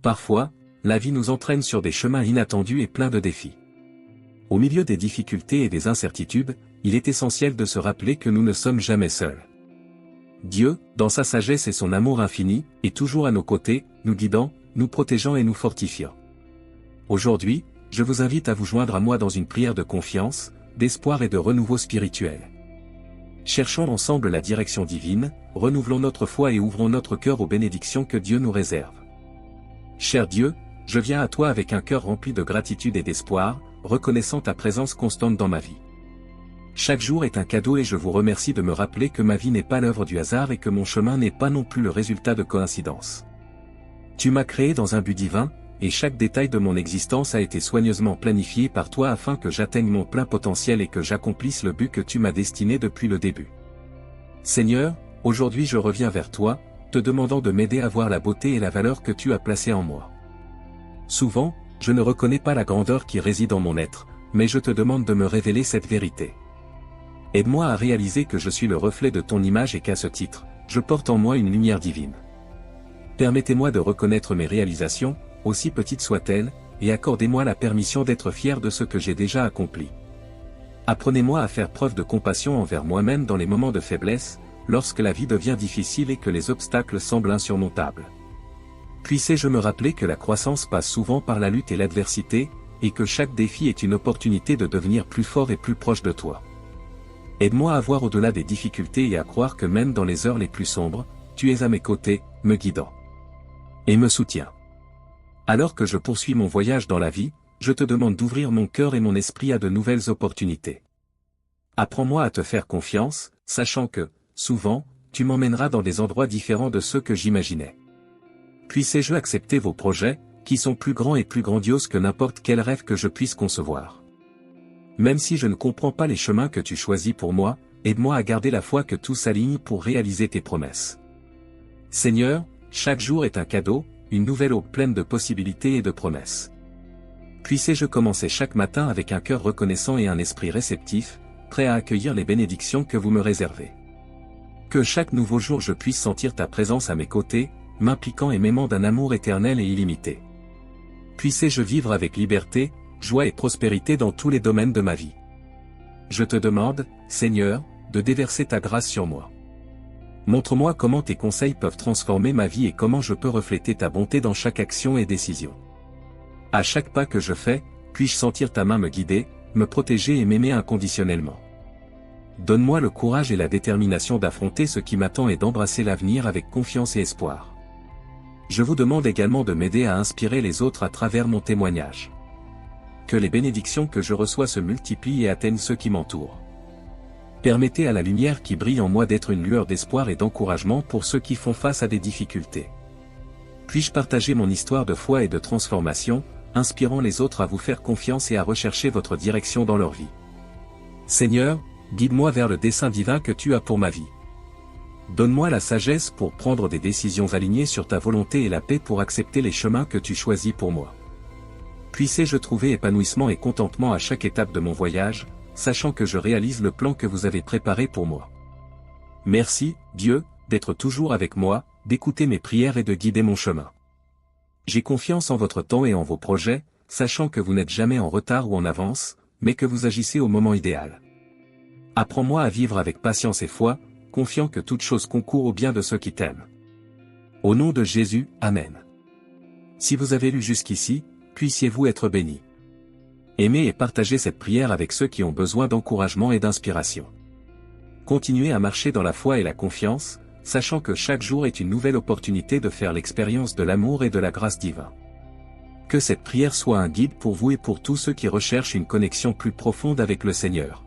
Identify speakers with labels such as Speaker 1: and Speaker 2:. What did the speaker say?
Speaker 1: Parfois, la vie nous entraîne sur des chemins inattendus et pleins de défis. Au milieu des difficultés et des incertitudes, il est essentiel de se rappeler que nous ne sommes jamais seuls. Dieu, dans sa sagesse et son amour infini, est toujours à nos côtés, nous guidant, nous protégeant et nous fortifiant. Aujourd'hui, je vous invite à vous joindre à moi dans une prière de confiance, d'espoir et de renouveau spirituel. Cherchons ensemble la direction divine, renouvelons notre foi et ouvrons notre cœur aux bénédictions que Dieu nous réserve. Cher Dieu, je viens à toi avec un cœur rempli de gratitude et d'espoir, reconnaissant ta présence constante dans ma vie. Chaque jour est un cadeau et je vous remercie de me rappeler que ma vie n'est pas l'œuvre du hasard et que mon chemin n'est pas non plus le résultat de coïncidences. Tu m'as créé dans un but divin, et chaque détail de mon existence a été soigneusement planifié par toi afin que j'atteigne mon plein potentiel et que j'accomplisse le but que tu m'as destiné depuis le début. Seigneur, aujourd'hui je reviens vers toi, te demandant de m'aider à voir la beauté et la valeur que tu as placées en moi. Souvent, je ne reconnais pas la grandeur qui réside en mon être, mais je te demande de me révéler cette vérité. Aide-moi à réaliser que je suis le reflet de ton image et qu'à ce titre, je porte en moi une lumière divine. Permettez-moi de reconnaître mes réalisations, aussi petites soient-elles, et accordez-moi la permission d'être fier de ce que j'ai déjà accompli. Apprenez-moi à faire preuve de compassion envers moi-même dans les moments de faiblesse, lorsque la vie devient difficile et que les obstacles semblent insurmontables. Puissé-je me rappeler que la croissance passe souvent par la lutte et l'adversité, et que chaque défi est une opportunité de devenir plus fort et plus proche de toi. Aide-moi à voir au-delà des difficultés et à croire que même dans les heures les plus sombres, tu es à mes côtés, me guidant. Et me soutiens. Alors que je poursuis mon voyage dans la vie, je te demande d'ouvrir mon cœur et mon esprit à de nouvelles opportunités. Apprends-moi à te faire confiance, sachant que, souvent, tu m'emmèneras dans des endroits différents de ceux que j'imaginais. Puissé-je accepter vos projets, qui sont plus grands et plus grandioses que n'importe quel rêve que je puisse concevoir. Même si je ne comprends pas les chemins que tu choisis pour moi, aide-moi à garder la foi que tout s'aligne pour réaliser tes promesses. Seigneur, chaque jour est un cadeau, une nouvelle aube pleine de possibilités et de promesses. Puissé-je commencer chaque matin avec un cœur reconnaissant et un esprit réceptif, prêt à accueillir les bénédictions que vous me réservez. Que chaque nouveau jour je puisse sentir ta présence à mes côtés, m'impliquant et m'aimant d'un amour éternel et illimité. Puissé-je vivre avec liberté, joie et prospérité dans tous les domaines de ma vie. Je te demande, Seigneur, de déverser ta grâce sur moi. Montre-moi comment tes conseils peuvent transformer ma vie et comment je peux refléter ta bonté dans chaque action et décision. À chaque pas que je fais, puis-je sentir ta main me guider, me protéger et m'aimer inconditionnellement. Donne-moi le courage et la détermination d'affronter ce qui m'attend et d'embrasser l'avenir avec confiance et espoir. Je vous demande également de m'aider à inspirer les autres à travers mon témoignage. Que les bénédictions que je reçois se multiplient et atteignent ceux qui m'entourent. Permettez à la lumière qui brille en moi d'être une lueur d'espoir et d'encouragement pour ceux qui font face à des difficultés. Puis-je partager mon histoire de foi et de transformation, inspirant les autres à vous faire confiance et à rechercher votre direction dans leur vie. Seigneur, guide-moi vers le dessein divin que tu as pour ma vie. Donne-moi la sagesse pour prendre des décisions alignées sur ta volonté et la paix pour accepter les chemins que tu choisis pour moi. Puissé-je trouver épanouissement et contentement à chaque étape de mon voyage, sachant que je réalise le plan que vous avez préparé pour moi. Merci, Dieu, d'être toujours avec moi, d'écouter mes prières et de guider mon chemin. J'ai confiance en votre temps et en vos projets, sachant que vous n'êtes jamais en retard ou en avance, mais que vous agissez au moment idéal. Apprends-moi à vivre avec patience et foi, confiant que toute chose concourt au bien de ceux qui t'aiment. Au nom de Jésus, Amen. Si vous avez lu jusqu'ici, puissiez-vous être bénis. Aimez et partagez cette prière avec ceux qui ont besoin d'encouragement et d'inspiration. Continuez à marcher dans la foi et la confiance, sachant que chaque jour est une nouvelle opportunité de faire l'expérience de l'amour et de la grâce divine. Que cette prière soit un guide pour vous et pour tous ceux qui recherchent une connexion plus profonde avec le Seigneur.